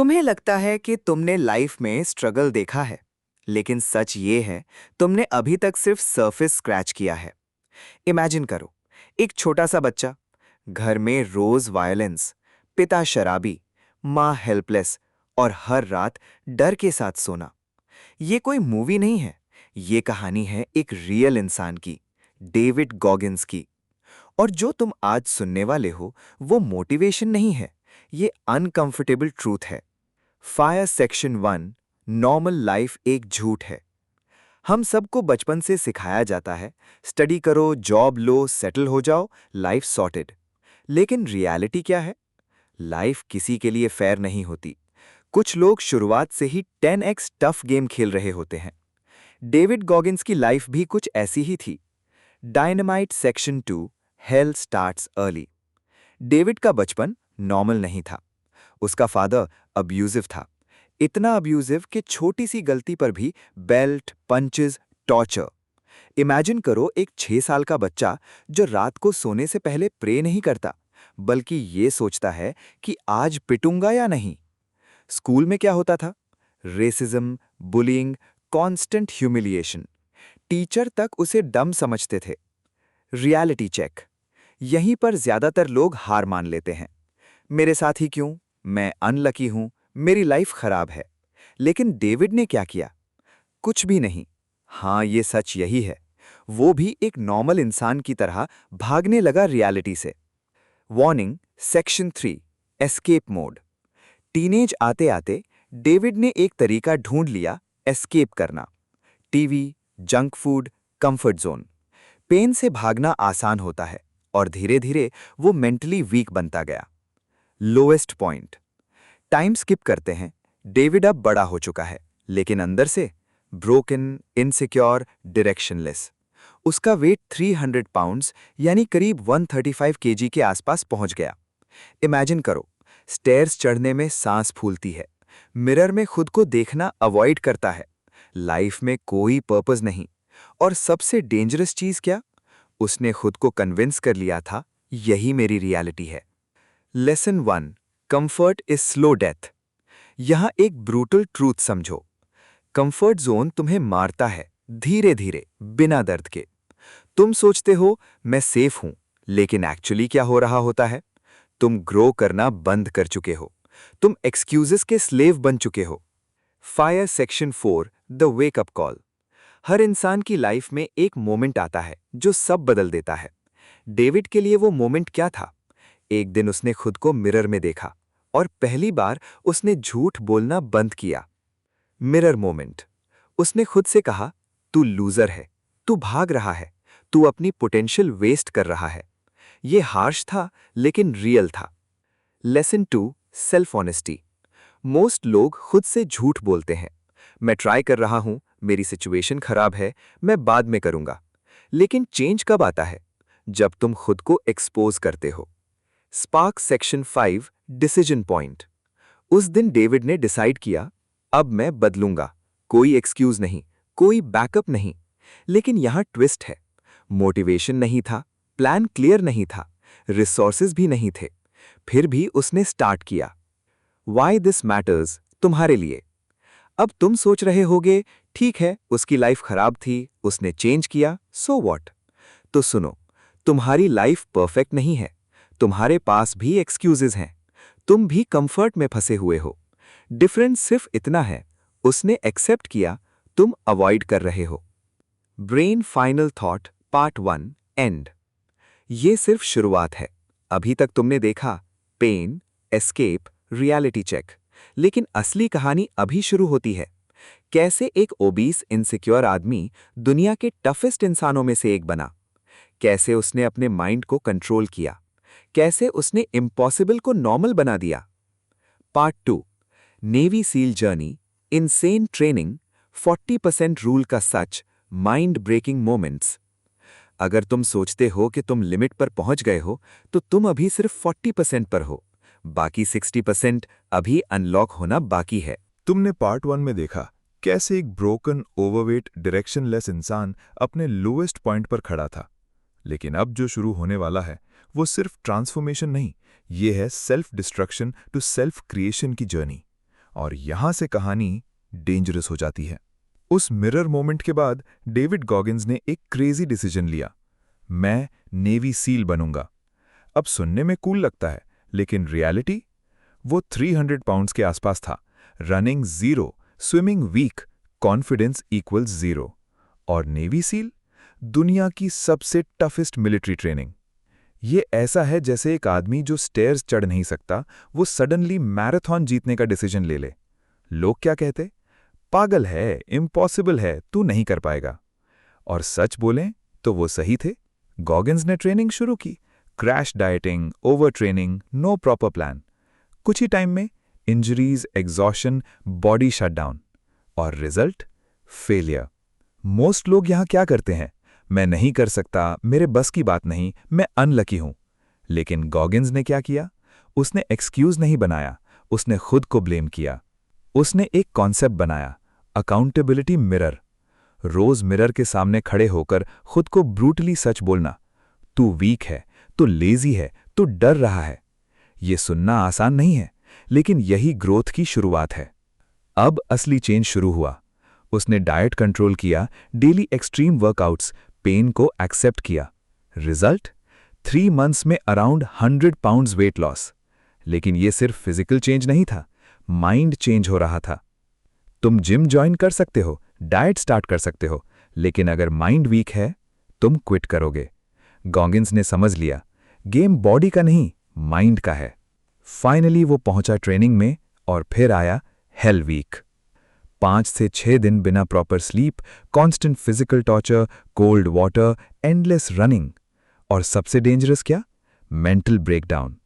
तुम्हें लगता है कि तुमने लाइफ में स्ट्रगल देखा है, लेकिन सच ये है, तुमने अभी तक सिर्फ सरफेस स्क्रैच किया है। इमेजिन करो, एक छोटा सा बच्चा, घर में रोज वायलेंस, पिता शराबी, माँ हेल्पलेस और हर रात डर के साथ सोना। ये कोई मूवी नहीं है, ये कहानी है एक रियल इंसान की, डेविड गॉगिन्स की। और जो तुम आज सुनने वाले हो, वो मोटिवेशन नहीं है, ये अनकंफर्टेबल ट्रूथ है। Fire section 1। नॉर्मल लाइफ एक झूठ है। हम सबको बचपन से सिखाया जाता है, स्टडी करो, जॉब लो, सेटल हो जाओ, लाइफ सॉर्टेड। लेकिन रियलिटी क्या है? लाइफ किसी के लिए फेयर नहीं होती। कुछ लोग शुरुआत से ही 10x टफ गेम खेल रहे होते हैं। डेविड गॉगिन्स की लाइफ भी कुछ ऐसी ही थी। Dynamite section 2। Hello starts early. David का बचपन नॉर्मल नहीं था। उसका फादर अब्यूजिव था, इतना अब्यूजिव कि छोटी सी गलती पर भी बेल्ट, पंचेस, टॉर्चर। इमेजिन करो एक 6 साल का बच्चा जो रात को सोने से पहले प्रे नहीं करता, बल्कि ये सोचता है कि आज पिटूंगा या नहीं। स्कूल में क्या होता था? Racism, bullying, constant humiliation. Teacher तक उसे डम समझते थे। Reality check. यहीं पर ज्यादातर लोग हार मान लेते हैं। मेरे साथ ही क्यों? मैं अनलकी हूं, मेरी लाइफ खराब है। लेकिन डेविड ने क्या किया? कुछ भी नहीं। हाँ, ये सच यही है। वो भी एक नॉर्मल इंसान की तरह भागने लगा रियलिटी से। Warning section 3। Escape mode. Teenage आते आते डेविड ने एक तरीका ढूंढ लिया एस्केप करना। TV, junk food, comfort zone. Pain से भागना आसान होता है और धीरे धीरे वो मेंटली वीक बनता गया। Lowest point. टाइम स्किप करते हैं। डेविड अब बड़ा हो चुका है, लेकिन अंदर से ब्रोकन, इनसिक्योर, डायरेक्शनलेस। उसका वेट 300 पाउंड्स यानी करीब 135 केजी के आसपास पहुंच गया। इमेजिन करो, स्टेयर्स चढ़ने में सांस फूलती है, मिरर में खुद को देखना अवॉइड करता है, लाइफ में कोई पर्पस नहीं। और सबसे डेंजरस चीज क्या? उसने खुद को कन्विंस कर लिया था, यही मेरी रियलिटी है। Lesson 1। Comfort is slow death. यहां एक ब्रूटल ट्रूथ समझो। कंफर्ट जोन तुम्हें मारता है, धीरे धीरे, बिना दर्द के। तुम सोचते हो मैं सेफ हूं, लेकिन एक्चुअली क्या हो रहा होता है? तुम ग्रो करना बंद कर चुके हो। तुम एक्सक्यूजेस के स्लेव बन चुके हो। Fire section 4। The wake up call. हर इंसान की लाइफ में एक मोमेंट आता है जो सब बदल देता है। डेविड के लिए वो मोमेंट क्या था? एक दिन उसने खुद को मिरर में देखा और पहली बार उसने झूठ बोलना बंद किया। Mirror moment. उसने खुद से कहा, तू लूजर है, तू भाग रहा है, तू अपनी पोटेंशियल वेस्ट कर रहा है। ये हार्श था, लेकिन रियल था। लेसन 2। Self honesty. मोस्ट लोग खुद से झूठ बोलते हैं। मैं ट्राई कर रहा हूं, मेरी सिचुएशन खराब है, मैं बाद में करूंगा। लेकिन चेंज कब आता है? जब तुम खुद को एक्सपोज करते हो। Spark section 5। Decision point. उस दिन डेविड ने डिसाइड किया, अब मैं बदलूंगा। कोई एक्सक्यूज नहीं, कोई बैकअप नहीं। लेकिन यहां ट्विस्ट है। मोटिवेशन नहीं था, प्लान क्लियर नहीं था, रिसोर्सेज भी नहीं थे। फिर भी उसने स्टार्ट किया। वाई दिस मैटर्स तुम्हारे लिए। अब तुम सोच रहे होगे, ठीक है, उसकी लाइफ खराब थी, उसने चेंज किया, सो व्हाट? तो सुनो, तुम्हारी लाइफ परफेक्ट नहीं है। तुम्हारे पास भी एक्सक्यूजेज हैं। तुम भी कंफर्ट में फंसे हुए हो। डिफरेंस सिर्फ इतना है, उसने एक्सेप्ट किया, तुम अवॉइड कर रहे हो। Brain final thought part 1 and. ये सिर्फ शुरुआत है। अभी तक तुमने देखा पेन, एस्केप, रियलिटी चेक। लेकिन असली कहानी अभी शुरू होती है। कैसे एक ओबीस इनसिक्योर आदमी दुनिया के टफेस्ट इंसानों में से एक बना। कैसे उसने अपने माइंड को कंट्रोल किया। कैसे उसने इम्पॉसिबल को नॉर्मल बना दिया। Part 2। Navy seal journey, insane training, 40% rule का सच, माइंड ब्रेकिंग मोमेंट्स। अगर तुम सोचते हो कि तुम लिमिट पर पहुंच गए हो, तो तुम अभी सिर्फ 40% पर हो। बाकी 60% अभी अनलॉक होना बाकी है। तुमने पार्ट 1 में देखा कैसे एक ब्रोकन, ओवरवेट, डायरेक्शनलेस इंसान अपने लोएस्ट पॉइंट पर खड़ा था। लेकिन अब जो शुरू होने वाला है वो सिर्फ ट्रांसफॉर्मेशन नहीं, ये है self destruction to self creation की जर्नी। और यहां से कहानी डेंजरस हो जाती है। उस मिरर मोमेंट के बाद डेविड गॉगिन्स ने एक क्रेजी डिसीजन लिया। मैं नेवी सील बनूंगा। अब सुनने में कूल लगता है, लेकिन रियलिटी? वो 300 पाउंड्स के आसपास था, running 0, swimming weak, confidence equals 0। और नेवी सील? दुनिया की सबसे टफेस्ट मिलिट्री ट्रेनिंग। ये ऐसा है जैसे एक आदमी जो स्टेयर्स चढ़ नहीं सकता, वो सडनली मैराथन जीतने का डिसीजन ले ले। लोग क्या कहते? पागल है, इम्पॉसिबल है, तू नहीं कर पाएगा। और सच बोलें तो वो सही थे। गॉगिन्स ने ट्रेनिंग शुरू की, crash dieting, over training, no proper plan. कुछ ही टाइम में इंजरीज, एग्जॉशन, बॉडी शटडाउन। और रिजल्ट? फेलियर। मोस्ट लोग यहां क्या करते हैं? मैं नहीं कर सकता, मेरे बस की बात नहीं, मैं अनलकी हूं। लेकिन गॉगिन्स ने क्या किया? उसने एक्सक्यूज नहीं बनाया, उसने खुद को ब्लेम किया। उसने एक कॉन्सेप्ट बनाया, अकाउंटेबिलिटी मिरर। रोज मिरर के सामने खड़े होकर खुद को ब्रूटली सच बोलना, तू वीक है, तू लेजी है, तू डर रहा है। ये सुनना आसान नहीं है, लेकिन यही ग्रोथ की शुरुआत है। अब असली चेंज शुरू हुआ। उसने डाइट कंट्रोल किया, डेली एक्सट्रीम वर्कआउट्स, पेन को एक्सेप्ट किया। रिजल्ट? 3 मंथ्स में अराउंड 100 पाउंड्स वेट लॉस। लेकिन ये सिर्फ फिजिकल चेंज नहीं था, माइंड चेंज हो रहा था। तुम जिम ज्वाइन कर सकते हो, डाइट स्टार्ट कर सकते हो, लेकिन अगर माइंड वीक है, तुम क्विट करोगे। गॉगिन्स ने समझ लिया, गेम बॉडी का नहीं, माइंड का है। फाइनली वो पहुंचा ट्रेनिंग में, और फिर आया हेल वीक। 5 से 6 दिन बिना proper sleep, constant physical torture, cold water, endless running. और सबसे डेंजरस क्या? Mental breakdown.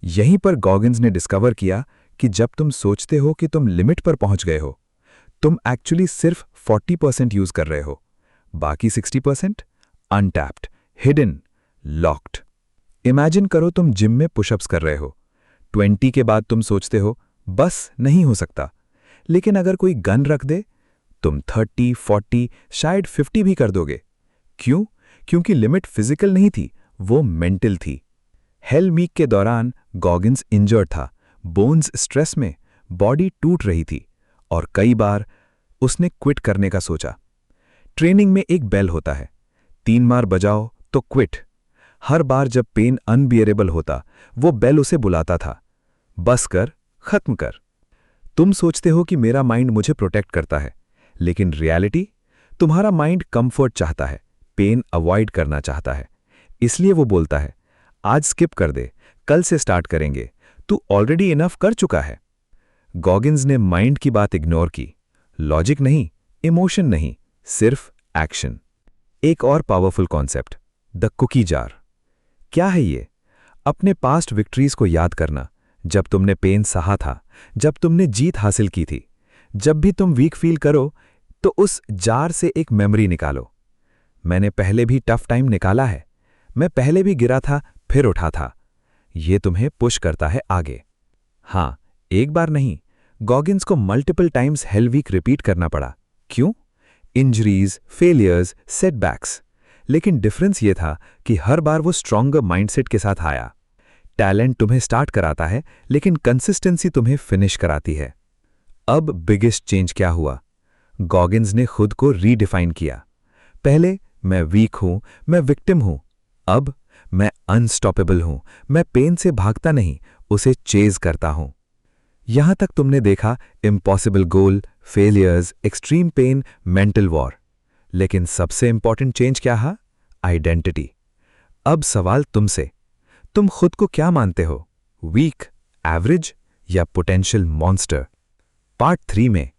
यहीं पर गॉगिन्स ने डिस्कवर किया कि जब तुम सोचते हो कि तुम लिमिट पर पहुंच गए हो, तुम एक्चुअली सिर्फ 40% यूज कर रहे हो। बाकी 60% अनटैप्ड, हिडन, लॉक्ड। इमेजिन करो तुम जिम में पुशअप्स कर रहे हो। 20 के बाद तुम सोचते हो बस नहीं हो सकता, लेकिन अगर कोई गन रख दे, तुम 30, 40, शायद 50 भी कर दोगे। क्यों? क्योंकि लिमिट फिजिकल नहीं थी, वो मेंटल थी। हेल वीक के दौरान गॉगिन्स इंजर्ड था, बोन्स स्ट्रेस में, बॉडी टूट रही थी, और कई बार उसने क्विट करने का सोचा। ट्रेनिंग में एक बेल होता है, 3 बार बजाओ तो क्विट। हर बार जब पेन अनबियरेबल होता, वो बेल उसे बुलाता था, बस कर, खत्म कर। तुम सोचते हो कि मेरा माइंड मुझे प्रोटेक्ट करता है, लेकिन रियलिटी? तुम्हारा माइंड कंफर्ट चाहता है, पेन अवॉइड करना चाहता है। इसलिए वो बोलता है, आज स्किप कर दे, कल से स्टार्ट करेंगे, तू ऑलरेडी इनफ कर चुका है। गॉगिन्स ने माइंड की बात इग्नोर की। लॉजिक नहीं, इमोशन नहीं, सिर्फ एक्शन। एक और powerful concept, the cookie jar. क्या है ये? अपने पास्ट विक्ट्रीज को याद करना, जब तुमने पेन सहा था, जब तुमने जीत हासिल की थी। जब भी तुम वीक फील करो, तो उस जार से एक मेमोरी निकालो। मैंने पहले भी टफ टाइम निकाला है, मैं पहले भी गिरा था, फिर उठा था। ये तुम्हें पुश करता है आगे। हाँ, एक बार नहीं, गॉगिन्स को multiple times hell week repeat करना पड़ा। क्यों? Injuries, failures, setbacks. लेकिन डिफरेंस ये था कि हर बार वो स्ट्रॉन्गर माइंडसेट के साथ आया। टैलेंट तुम्हें स्टार्ट कराता है, लेकिन कंसिस्टेंसी तुम्हें फिनिश कराती है। अब बिगेस्ट चेंज क्या हुआ? गॉगिन्स ने खुद को रीडिफाइन किया। पहले मैं वीक हूं, मैं विक्टिम हूं। अब मैं अनस्टॉपेबल हूं, मैं पेन से भागता नहीं, उसे चेज करता हूं। यहां तक तुमने देखा impossible goal, failures, extreme pain, mental war. लेकिन सबसे इंपॉर्टेंट चेंज क्या है? आइडेंटिटी। अब सवाल तुमसे, तुम खुद को क्या मानते हो? वीक, एवरेज या पोटेंशियल मॉन्स्टर? पार्ट 3 में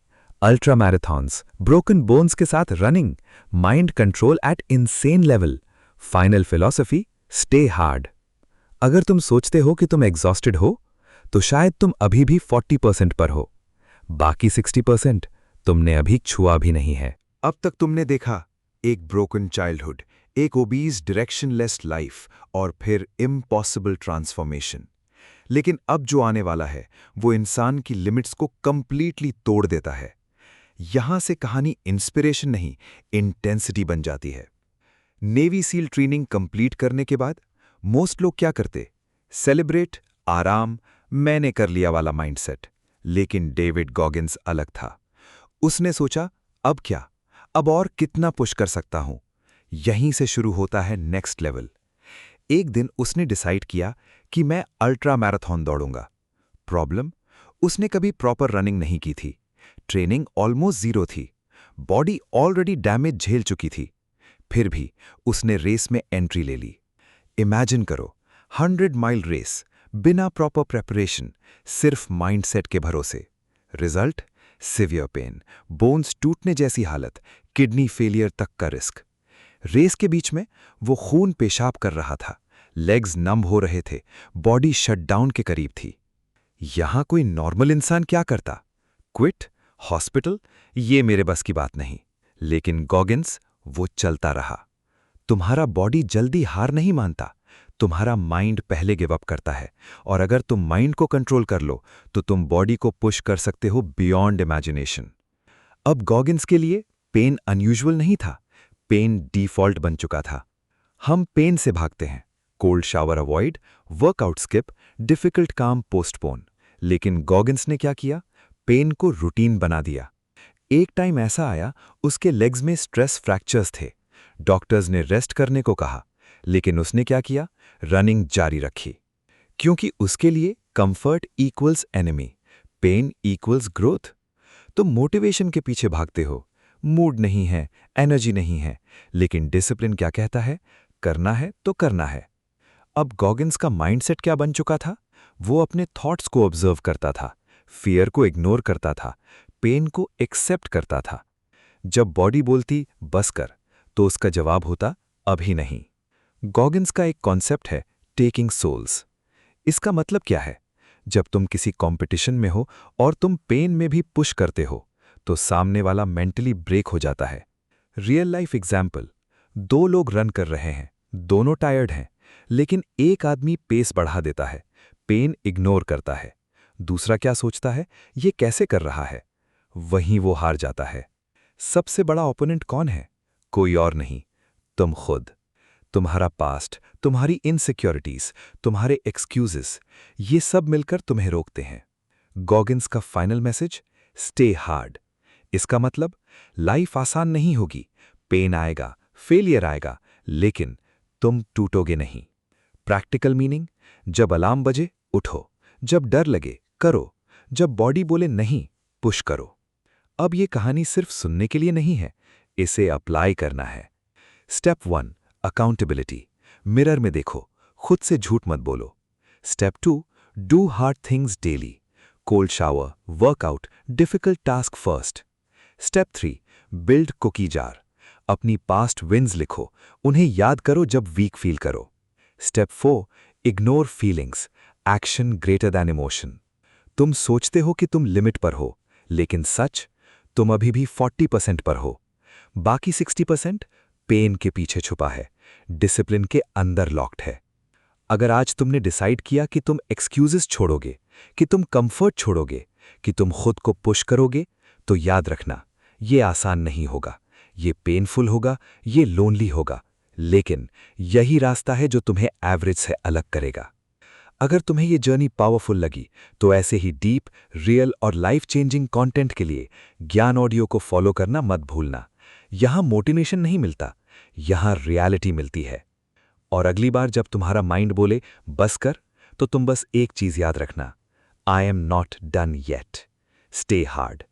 अल्ट्रा मैराथन्स, ब्रोकन बोन्स के साथ running, mind control at insane level, final philosophy, stay hard. अगर तुम सोचते हो कि तुम एग्जॉस्टेड हो, तो शायद तुम अभी भी 40% पर हो। बाकी 60% तुमने अभी छुआ भी नहीं है। अब तक तुमने देखा एक ब्रोकन चाइल्डहुड, एक ओबीज डायरेक्शनलेस लाइफ, और फिर इम्पॉसिबल ट्रांसफॉर्मेशन। लेकिन अब जो आने वाला है, वो इंसान की लिमिट्स को कंप्लीटली तोड़ देता है। यहां से कहानी इंस्पिरेशन नहीं, इंटेंसिटी बन जाती है। नेवी सील ट्रेनिंग कंप्लीट करने के बाद मोस्ट लोग क्या करते? सेलिब्रेट, आराम, मैंने कर लिया वाला माइंडसेट। लेकिन डेविड गॉगिन्स अलग था। उसने सोचा, अब क्या, अब और कितना पुश कर सकता हूं। यहीं से शुरू होता है नेक्स्ट लेवल। एक दिन उसने डिसाइड किया कि मैं अल्ट्रा मैराथन दौड़ूंगा। प्रॉब्लम, उसने कभी प्रॉपर रनिंग नहीं की थी, ट्रेनिंग ऑलमोस्ट जीरो थी, बॉडी ऑलरेडी डैमेज झेल चुकी थी। फिर भी उसने रेस में एंट्री ले ली। इमेजिन करो, 100 माइल रेस, बिना प्रॉपर प्रेपरेशन, सिर्फ माइंडसेट के भरोसे। रिजल्ट, सिवियर पेन, बोन्स टूटने जैसी हालत, किडनी फेलियर तक का रिस्क। रेस के बीच में वो खून पेशाब कर रहा था, लेग्स नम हो रहे थे, बॉडी शटडाउन के करीब थी। यहां कोई नॉर्मल इंसान क्या करता? Quit, hospital? ये मेरे बस की बात नहीं। लेकिन गॉगिन्स, वो चलता रहा। तुम्हारा बॉडी जल्दी हार नहीं मानता, तुम्हारा माइंड पहले गिव अप करता है। और अगर तुम माइंड को कंट्रोल कर लो तो तुम बॉडी को पुश कर सकते हो बियॉन्ड इमेजिनेशन। अब गॉगिन्स के लिए पेन अनयूजुअल नहीं था, पेन डिफॉल्ट बन चुका था। हम पेन से भागते हैं, cold shower avoid, workout skip, difficult काम पोस्टपोन। लेकिन गॉगिन्स ने क्या किया? पेन को रूटीन बना दिया। एक टाइम ऐसा आया, उसके लेग्स में स्ट्रेस फ्रैक्चर्स थे। डॉक्टर्स ने रेस्ट करने को कहा, लेकिन उसने क्या किया? रनिंग जारी रखी। क्योंकि उसके लिए comfort equals enemy, pain equals growth. तुम मोटिवेशन के पीछे भागते हो, मूड नहीं है, एनर्जी नहीं है, लेकिन डिसिप्लिन क्या कहता है? करना है तो करना है। अब गॉगिन्स का माइंडसेट क्या बन चुका था? वो अपने थॉट्स को ऑब्जर्व करता था, फियर को इग्नोर करता था, पेन को एक्सेप्ट करता था। जब बॉडी बोलती बस कर, तो उसका जवाब होता अभी नहीं। गॉगिन्स का एक कॉन्सेप्ट है टेकिंग सोल्स। इसका मतलब क्या है? जब तुम किसी कंपटीशन में हो और तुम पेन में भी पुश करते हो, तो सामने वाला मेंटली ब्रेक हो जाता है। रियल लाइफ एग्जाम्पल, दो लोग रन कर रहे हैं, दोनों टायर्ड हैं, लेकिन एक आदमी पेस बढ़ा देता है, पेन इग्नोर करता है। दूसरा क्या सोचता है, ये कैसे कर रहा है? वहीं वो हार जाता है। सबसे बड़ा ओपोनेंट कौन है? कोई और नहीं, तुम खुद। तुम्हारा पास्ट, तुम्हारी इनसिक्योरिटीज, तुम्हारे एक्सक्यूजेस, ये सब मिलकर तुम्हें रोकते हैं। गॉगिन्स का फाइनल मैसेज, स्टे हार्ड। इसका मतलब, लाइफ आसान नहीं होगी, पेन आएगा, फेलियर आएगा, लेकिन तुम टूटोगे नहीं। प्रैक्टिकल मीनिंग, जब अलार्म बजे उठो, जब डर लगे करो, जब बॉडी बोले नहीं पुश करो। अब ये कहानी सिर्फ सुनने के लिए नहीं है, इसे अप्लाई करना है। Step 1, accountability. मिरर में देखो, खुद से झूठ मत बोलो। Step 2, do hard things daily. Cold shower, workout, difficult task first. Step 3, build cookie jar. अपनी पास्ट विन्स लिखो, उन्हें याद करो जब वीक फील करो। Step 4, ignore feelings, action greater than emotion. तुम सोचते हो कि तुम लिमिट पर हो, लेकिन सच, तुम अभी भी 40% पर हो। बाकी 60% पेन के पीछे छुपा है, डिसिप्लिन के अंदर लॉक्ड है। अगर आज तुमने डिसाइड किया कि तुम एक्सक्यूजेस छोड़ोगे, कि तुम कंफर्ट छोड़ोगे, कि तुम खुद को पुश करोगे, तो याद रखना, ये आसान नहीं होगा, ये पेनफुल होगा, ये लोनली होगा, लेकिन यही रास्ता है जो तुम्हें एवरेज से अलग करेगा। अगर तुम्हें ये जर्नी पावरफुल लगी, तो ऐसे ही डीप, रियल और लाइफ चेंजिंग कंटेंट के लिए ज्ञान ऑडियो को फॉलो करना मत भूलना। यहां मोटिवेशन नहीं मिलता, यहां रियलिटी मिलती है। और अगली बार जब तुम्हारा माइंड बोले बस कर, तो तुम बस एक चीज याद रखना, I am not done yet. Stay hard.